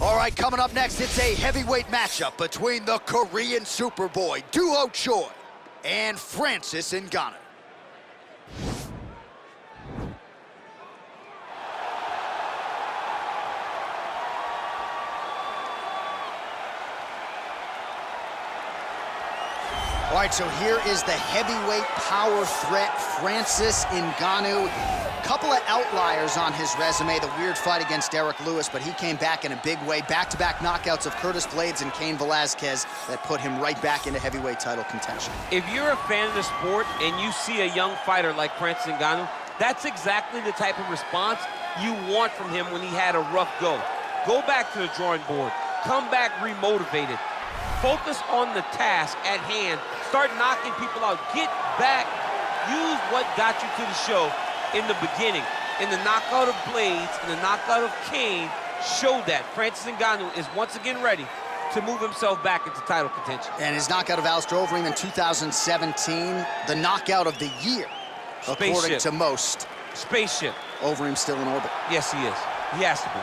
All right, coming up next, it's a heavyweight matchup between the Korean Superboy duo Choi and Francis Ngannou. All right, so here is the heavyweight power threat, Francis Ngannou. Couple of outliers on his resume, the weird fight against Derek Lewis, but he came back in a big way. Back-to-back knockouts of Curtis Blades and Cain Velasquez that put him right back into heavyweight title contention. If you're a fan of the sport and you see a young fighter like Francis Ngannou, that's exactly the type of response you want from him when he had a rough go. Go back to the drawing board. Come back remotivated. Focus on the task at hand. Start knocking people out. Get back. Use what got you to the show in the beginning. In the knockout of Blades, in the knockout of Cain, showed that. Francis Ngannou is once again ready to move himself back into title contention. And his knockout of Alistair Overeem in 2017, the knockout of the year, according to most. Spaceship. Overeem still in orbit. Yes, he is. He has to be.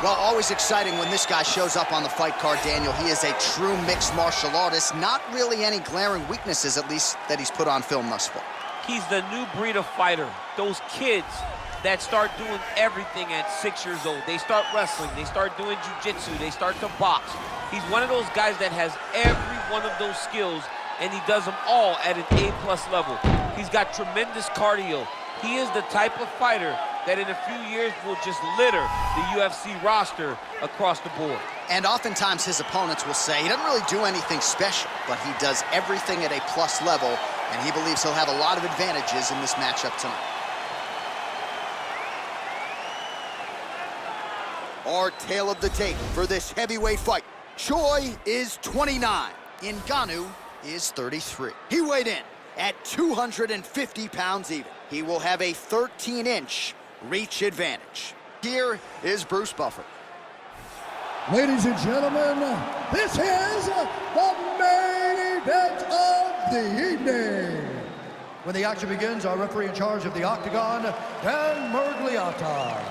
Well, always exciting when this guy shows up on the fight card, Daniel. He is a true mixed martial artist. Not really any glaring weaknesses, at least, that he's put on film thus far. He's the new breed of fighter. Those kids that start doing everything at 6 years old. They start wrestling, they start doing jiu-jitsu, they start to box. He's one of those guys that has every one of those skills, and he does them all at an A+ level. He's got tremendous cardio. He is the type of fighter that in a few years will just litter the UFC roster across the board. And oftentimes his opponents will say he doesn't really do anything special, but he does everything at a plus level, and he believes he'll have a lot of advantages in this matchup tonight. Our tale of the tape for this heavyweight fight. Choi is 29, Ngannou is 33. He weighed in at 250 pounds even. He will have a 13-inch reach advantage. Here is Bruce Buffer. Ladies and gentlemen, this is the main event of the evening. When the action begins, our referee in charge of the Octagon, Dan Mergliata.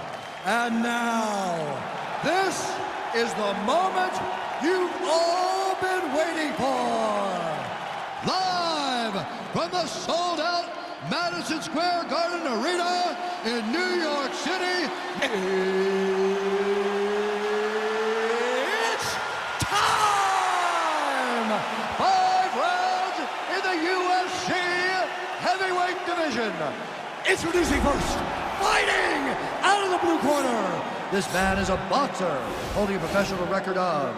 And now, this is the moment you've all been waiting for. Live from the sold-out Madison Square Garden Arena in New York City, it's time! 5 rounds in the UFC heavyweight division. Introducing first, fighting out of the blue corner. This man is a boxer holding a professional record of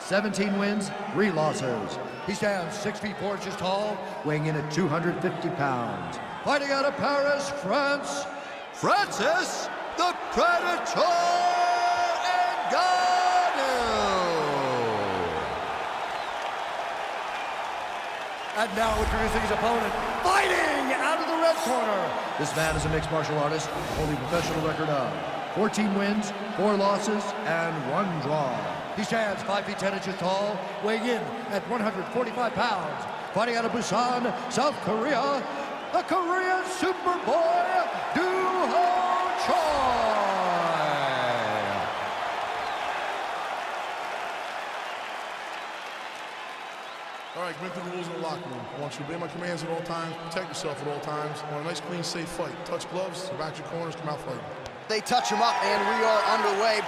17 wins, 3 losses. He stands 6 feet 4 inches tall, weighing in at 250 pounds. Fighting out of Paris, France, Francis the Predator Ngannou. And now introducing his opponent, fighting out of the red corner. This man is a mixed martial artist, holding a professional record of 14 wins, 4 losses, and 1 draw. He stands 5 feet 10 inches tall, weighing in at 145 pounds. Fighting out of Busan, South Korea, the Korean Superboy, duo Choi. All right, commit to the rules in the locker room. I want you to obey my commands at all times, protect yourself at all times. I want a nice, clean, safe fight. Touch gloves, back your corners, come out fighting. They touch him up, and we are underway.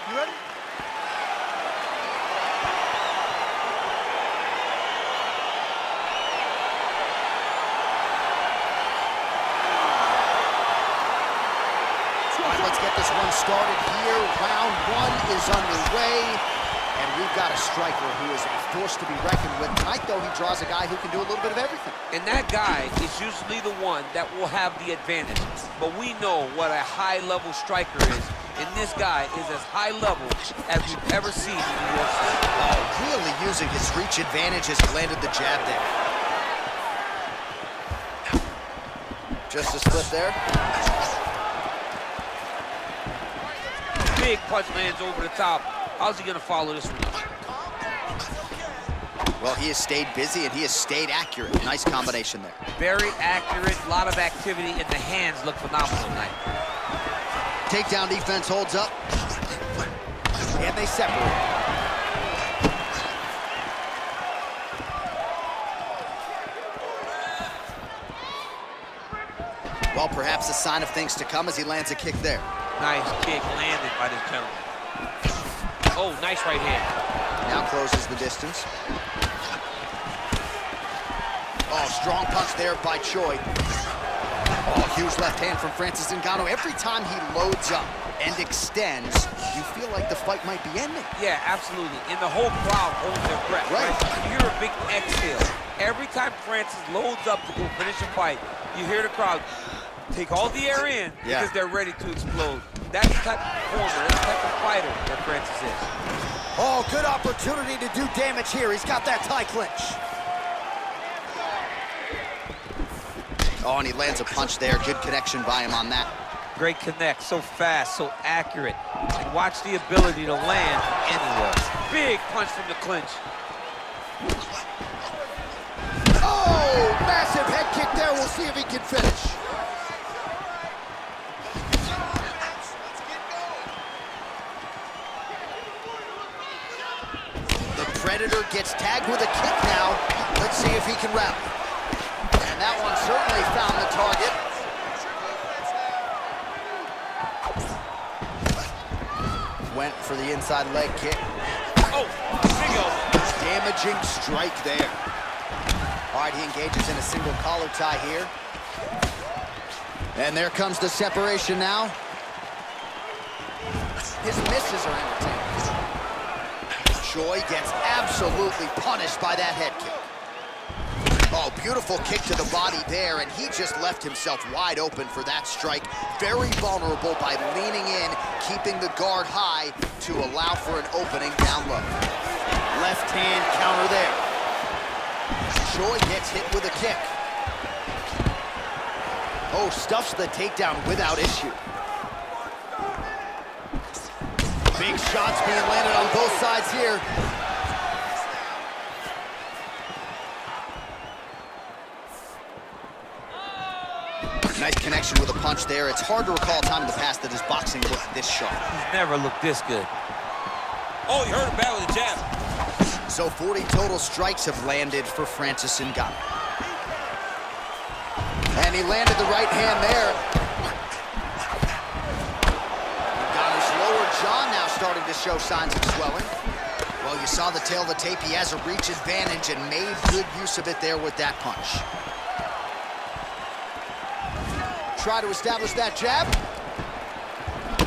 You ready? All right, let's get this one started here. Round 1 is underway, and we've got a striker who is a force to be reckoned with. Tonight, though, he draws a guy who can do a little bit of everything. And that guy is usually the one that will have the advantage. But we know what a high-level striker is. And this guy is as high level as we've ever seen in the UFC. Oh, really using his reach advantage as he landed the jab there. Just a split there. Big punch lands over the top. How's he gonna follow this one? Well, he has stayed busy and he has stayed accurate. Nice combination there. Very accurate, a lot of activity, and the hands look phenomenal tonight. Takedown defense holds up. And they separate. Well, perhaps a sign of things to come as he lands a kick there. Nice kick landed by this gentleman. Oh, nice right hand. Now closes the distance. Oh, strong punch there by Choi. Oh, huge left hand from Francis Ngannou. Every time he loads up and extends, you feel like the fight might be ending. Yeah, absolutely. And the whole crowd holds their breath. Right. You hear a big exhale. Every time Francis loads up to go finish a fight, you hear the crowd take all the air in because they're ready to explode. That's the type of performer, that's the type of fighter that Francis is. Oh, good opportunity to do damage here. He's got that tie clinch. Oh, and he lands a punch there. Good connection by him on that. Great connect, so fast, so accurate. Watch the ability to land anywhere. Big punch from the clinch. Oh, massive head kick there. We'll see if he can finish. The Predator gets tagged with a kick now. Let's see if he can rally. And that one certainly found the target. Went for the inside leg kick. Oh, single. Damaging strike there. All right, he engages in a single collar tie here. And there comes the separation now. His misses are entertaining. Choi gets absolutely punished by that head kick. Oh, beautiful kick to the body there, and he just left himself wide open for that strike. Very vulnerable by leaning in, keeping the guard high to allow for an opening down low. Left hand counter there. Choi gets hit with a kick. Oh, stuffs the takedown without issue. Big shots being landed on both sides here. Nice connection with a punch there. It's hard to recall a time in the past that his boxing looked this sharp. He's never looked this good. Oh, he hurt him bad with a jab. So 40 total strikes have landed for Francis Ngannou. And he landed the right hand there. Ngannou's lower jaw now starting to show signs of swelling. Well, you saw the tail of the tape. He has a reach advantage and made good use of it there with that punch. Try to establish that jab.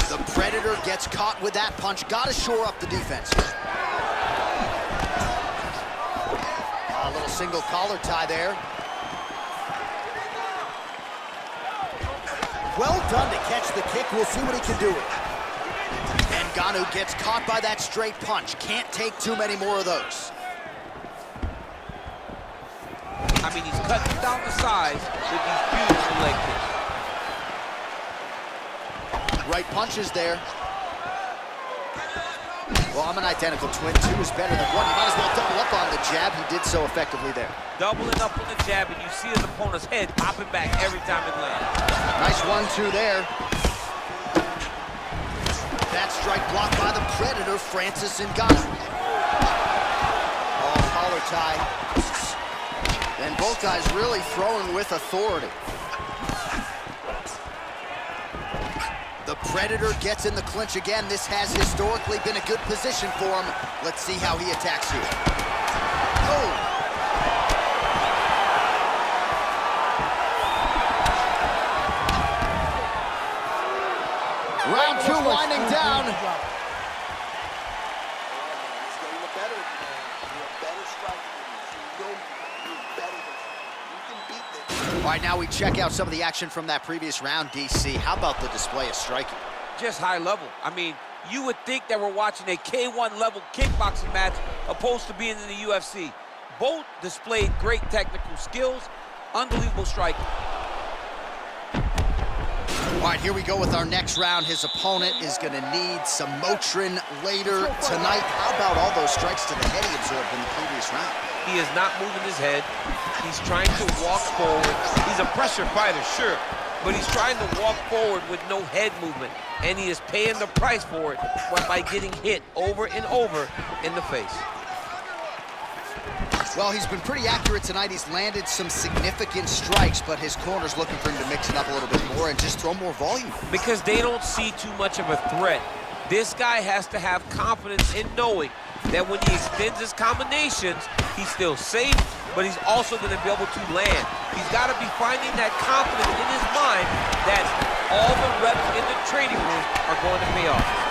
The Predator gets caught with that punch. Got to shore up the defense here. A little single collar tie there. Well done to catch the kick. We'll see what he can do with it. And Ngannou gets caught by that straight punch. Can't take too many more of those. I mean, he's cutting down the size with these beautiful leg kicks. Right punches there. Well, I'm an identical twin. Two is better than one. You might as well double up on the jab. He did so effectively there. Doubling up on the jab, and you see his opponent's head popping back every time it lands. Nice 1-2 there. That strike blocked by the Predator, Francis Ngannou. Oh, collar tie. And both guys really throwing with authority. The Predator gets in the clinch again. This has historically been a good position for him. Let's see how he attacks here. Oh! Round two winding down. All right, now we check out some of the action from that previous round, DC. How about the display of striking? Just high level. I mean, you would think that we're watching a K1 level kickboxing match opposed to being in the UFC. Both displayed great technical skills, unbelievable striking. All right, here we go with our next round. His opponent is going to need some Motrin later tonight. How about all those strikes to the head he absorbed in the previous round? He is not moving his head. He's trying to walk forward. He's a pressure fighter, sure, but he's trying to walk forward with no head movement, and he is paying the price for it by getting hit over and over in the face. Well, he's been pretty accurate tonight. He's landed some significant strikes, but his corner's looking for him to mix it up a little bit more and just throw more volume. Because they don't see too much of a threat. This guy has to have confidence in knowing that when he extends his combinations, he's still safe, but he's also going to be able to land. He's got to be finding that confidence in his mind that all the reps in the training room are going to pay off.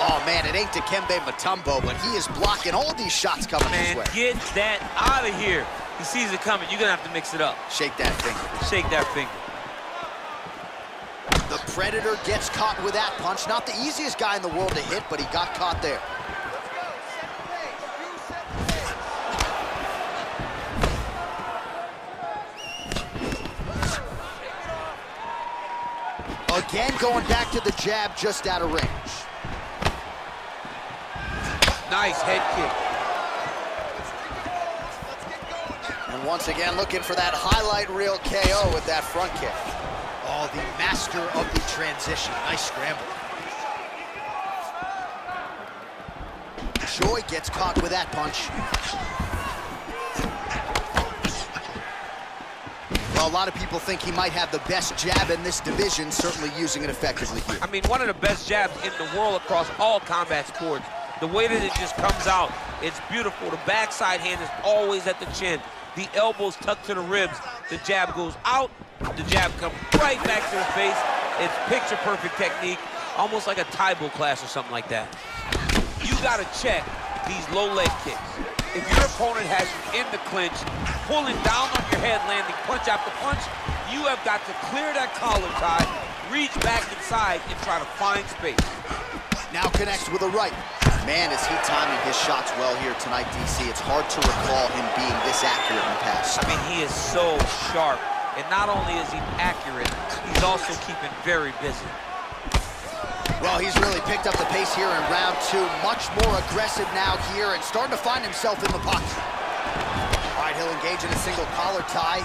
Oh, man, it ain't Dikembe Mutombo, but he is blocking all these shots coming his way. Get that out of here. He sees it coming. You're going to have to mix it up. Shake that finger. Shake that finger. The Predator gets caught with that punch. Not the easiest guy in the world to hit, but he got caught there. Again, going back to the jab, just out of range. Nice head kick. And once again, looking for that highlight reel KO with that front kick. Oh, the master of the transition. Nice scramble. Choi gets caught with that punch. Well, a lot of people think he might have the best jab in this division, certainly using it effectively here. I mean, one of the best jabs in the world across all combat sports. The way that it just comes out, it's beautiful. The backside hand is always at the chin. The elbows tucked to the ribs. The jab goes out. The jab comes right back to the face. It's picture-perfect technique, almost like a Taibo class or something like that. You got to check these low leg kicks. If your opponent has you in the clinch, pulling down on your head, landing punch after punch, you have got to clear that collar tie, reach back inside, and try to find space. Now connects with a right. Man, is he timing his shots well here tonight, DC. It's hard to recall him being this accurate in the past. I mean, he is so sharp. And not only is he accurate, he's also keeping very busy. Well, he's really picked up the pace here in round two. Much more aggressive now here and starting to find himself in the pocket. All right, he'll engage in a single collar tie.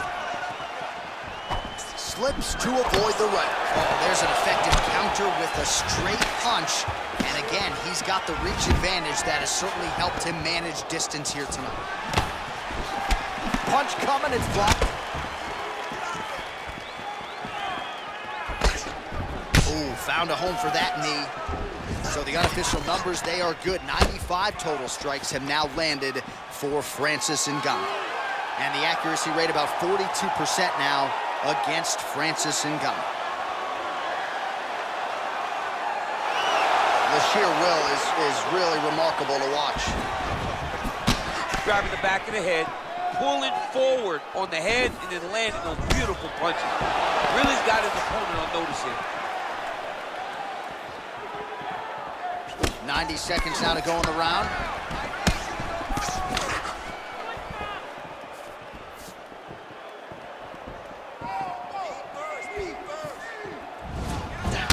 Slips to avoid the right. Oh, there's an effective counter with a straight punch. And again, he's got the reach advantage that has certainly helped him manage distance here tonight. Punch coming, it's blocked. Ooh, found a home for that knee. So the unofficial numbers, they are good. 95 total strikes have now landed for Francis Ngannou. And the accuracy rate about 42% now against Francis Ngannou. The sheer will is really remarkable to watch. Grabbing the back of the head, pulling forward on the head, and then landing those beautiful punches. Really's got his opponent on notice here. 90 seconds now to go in the round.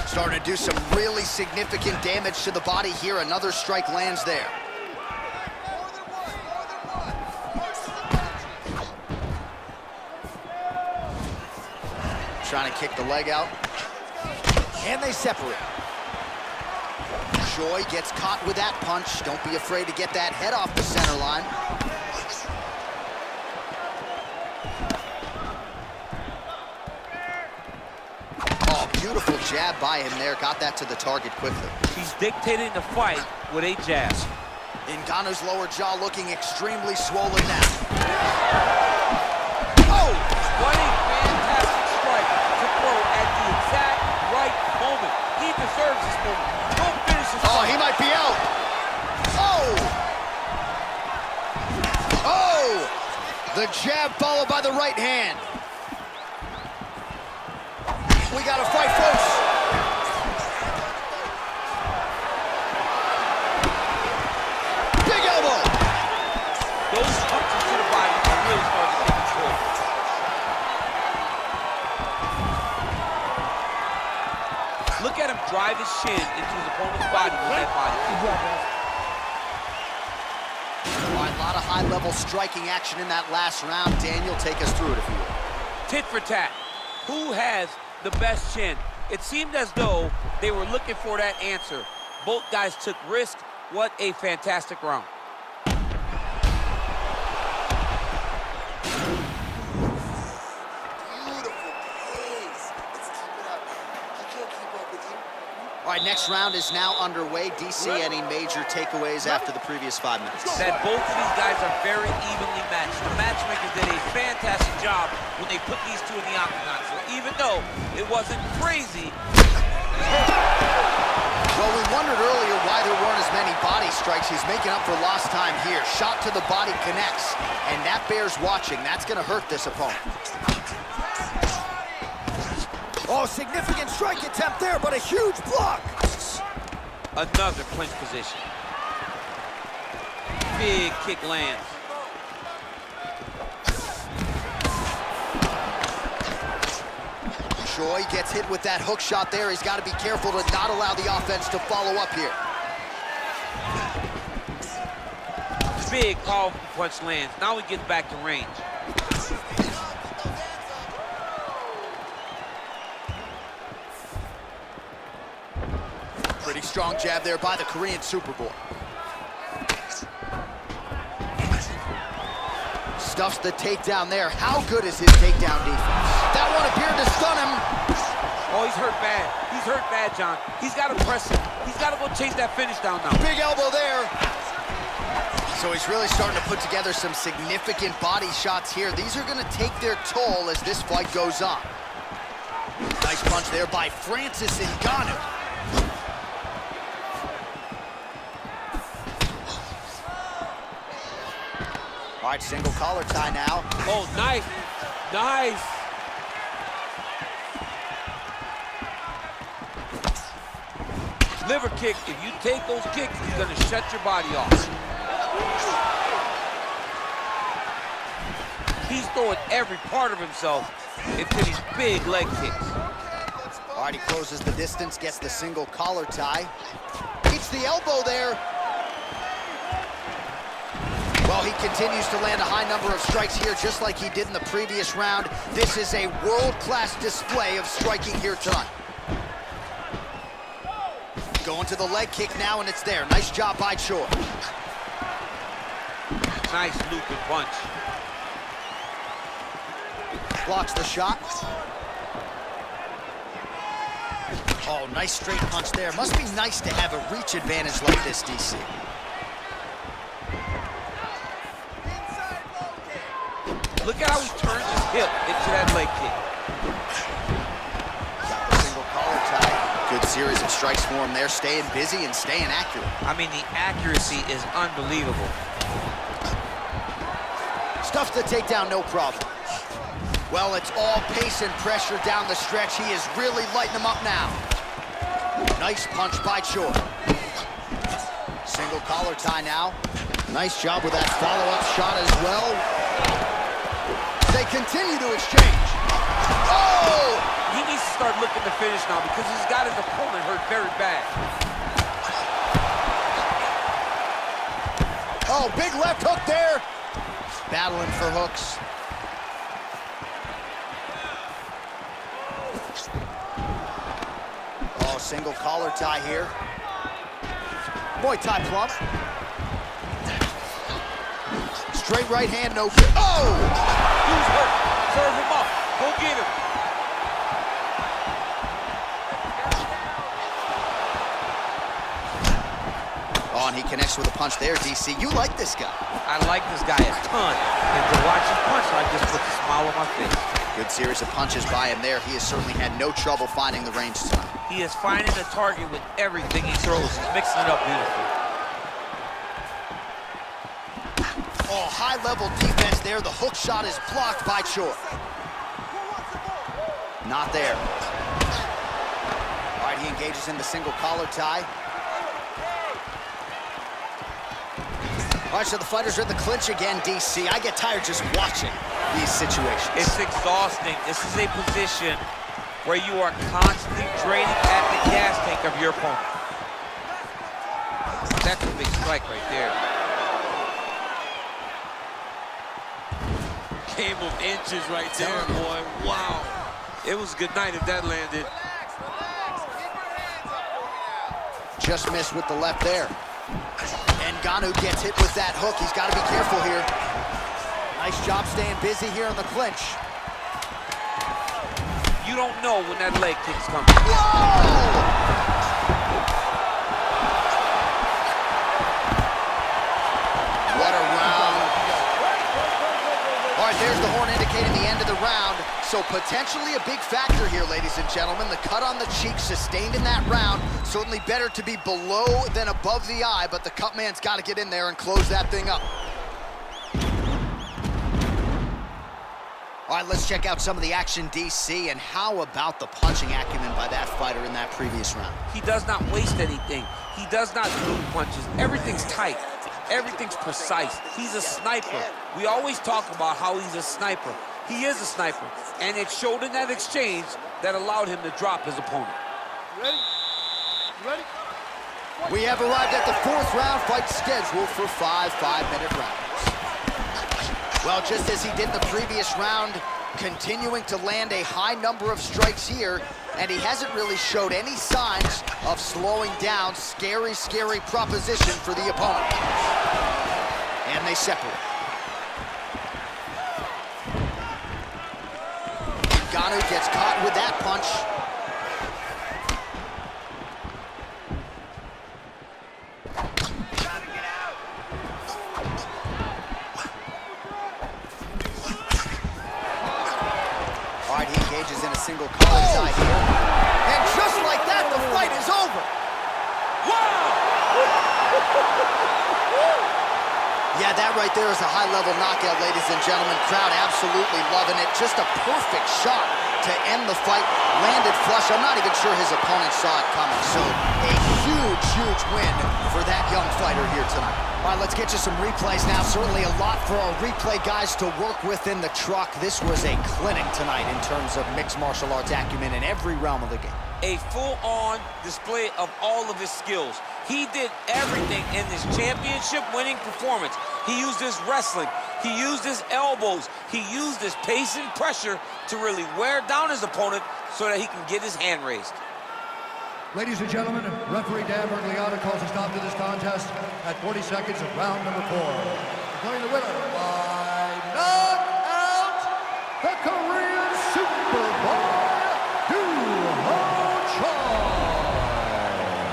Starting to do some really significant damage to the body here. Another strike lands there. Trying to kick the leg out. And they separate. Choi gets caught with that punch. Don't be afraid to get that head off the center line. Oh, beautiful jab by him there. Got that to the target quickly. He's dictating the fight with a jab. Ngannou's lower jaw looking extremely swollen now. Oh! What a fantastic strike to throw at the exact right moment. He deserves this moment. Don't finish this fight. Oh, he might be out. Oh! Oh! The jab followed by the right hand. We got to fight, folks. Big elbow. Those punches to the body are really starting to take control. drive his shin into his opponent's body with that body kick. All right, a lot of high-level striking action in that last round. Daniel, take us through it if you will. Tit for tat. Who has the best chin? It seemed as though they were looking for that answer. Both guys took risk. What a fantastic round. All right, next round is now underway. DC, any major takeaways after the previous 5 minutes? That both of these guys are very evenly matched. The matchmakers did a fantastic job when they put these two in the octagon. So even though it wasn't crazy. Well, we wondered earlier why there weren't as many body strikes. He's making up for lost time here. Shot to the body connects, and that bears watching. That's going to hurt this opponent. Oh, significant strike attempt there, but a huge block. Another clinch position. Big kick lands. Choi gets hit with that hook shot there. He's got to be careful to not allow the offense to follow up here. Big, powerful punch lands. Now he gets back to range. Pretty strong jab there by the Korean Superboy. Stuffs the takedown there. How good is his takedown defense? That one appeared to stun him. Oh, he's hurt bad. He's hurt bad, John. He's got to press him. He's got to go chase that finish down now. Big elbow there. So he's really starting to put together some significant body shots here. These are going to take their toll as this fight goes on. Nice punch there by Francis Ngannou. All right, single collar tie now. Oh, nice. Nice. Liver kick. If you take those kicks, he's going to shut your body off. He's throwing every part of himself into these big leg kicks. All right, he closes the distance, gets the single collar tie. Beats the elbow there. Well, he continues to land a high number of strikes here, just like he did in the previous round. This is a world-class display of striking here tonight. Going to the leg kick now, and it's there. Nice job by Choi. Nice looping punch. Blocks the shot. Oh, nice straight punch there. Must be nice to have a reach advantage like this, DC. Look at how he turns his hip into that leg kick. Got the single collar tie. Good series of strikes for him there, staying busy and staying accurate. I mean, the accuracy is unbelievable. Stuffs the takedown, no problem. Well, it's all pace and pressure down the stretch. He is really lighting him up now. Nice punch by Choi. Single collar tie now. Nice job with that follow-up shot as well. They continue to exchange. Oh! He needs to start looking to finish now because he's got his opponent hurt very bad. Oh, big left hook there. Battling for hooks. Oh, single collar tie here. Muay Thai plump. Straight right hand, no good. Oh! He's hurt. Serve him up. Go get him. Oh, and he connects with a punch there, DC. You like this guy. I like this guy a ton. And to watch him punch like this puts a smile on my face. Good series of punches by him there. He has certainly had no trouble finding the range tonight. He is finding the target with everything he throws. He's mixing it up beautifully. Oh, high-level defense there. The hook shot is blocked by Choi. Not there. All right, he engages in the single collar tie. All right, so the fighters are in the clinch again, DC. I get tired just watching these situations. It's exhausting. This is a position where you are constantly draining at the gas tank of your opponent. That's a big strike right there. Game of inches right there, boy. Wow. It was a good night if that landed. Just missed with the left there. Ngannou gets hit with that hook. He's got to be careful here. Nice job staying busy here in the clinch. You don't know when that leg kick's coming. Whoa! What a round. All right, there's the horn indicating the end of the round. So potentially a big factor here, ladies and gentlemen. The cut on the cheek sustained in that round. Certainly better to be below than above the eye, but the cut man's got to get in there and close that thing up. All right, let's check out some of the action, DC, and how about the punching acumen by that fighter in that previous round? He does not waste anything. He does not lose punches. Everything's tight. Everything's precise. He's a sniper. We always talk about how he's a sniper. He is a sniper, and it showed in that exchange that allowed him to drop his opponent. You ready? You ready? We have arrived at the fourth round, fight scheduled for 5 5-minute rounds. Well, just as he did in the previous round, continuing to land a high number of strikes here, and he hasn't really showed any signs of slowing down. Scary, scary proposition for the opponent. And they separate. Ngannou gets caught with that punch. All right, he engages in a single collar tie here. And just like that, the fight is over. Yeah, that right there is a high-level knockout, ladies and gentlemen. Crowd absolutely loving it. Just a perfect shot to end the fight. Landed flush. I'm not even sure his opponent saw it coming. So a huge, huge win for that young fighter here tonight. All right, let's get you some replays now. Certainly a lot for our replay guys to work with in the truck. This was a clinic tonight in terms of mixed martial arts acumen in every realm of the game. A full-on display of all of his skills. He did everything in this championship-winning performance. He used his wrestling. He used his elbows. He used his pace and pressure to really wear down his opponent so that he can get his hand raised. Ladies and gentlemen, referee Dan Bergliata calls a stop to this contest at 40 seconds of round number 4. Declaring the winner by knockout, the Korean Superboy, Choi.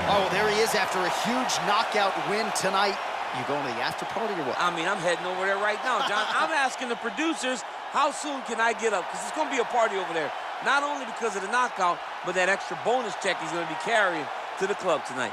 Oh, there he is after a huge knockout win tonight. You going to the after party or what? I mean, I'm heading over there right now, John. I'm asking the producers, how soon can I get up? Because it's going to be a party over there. Not only because of the knockout, but that extra bonus check he's going to be carrying to the club tonight.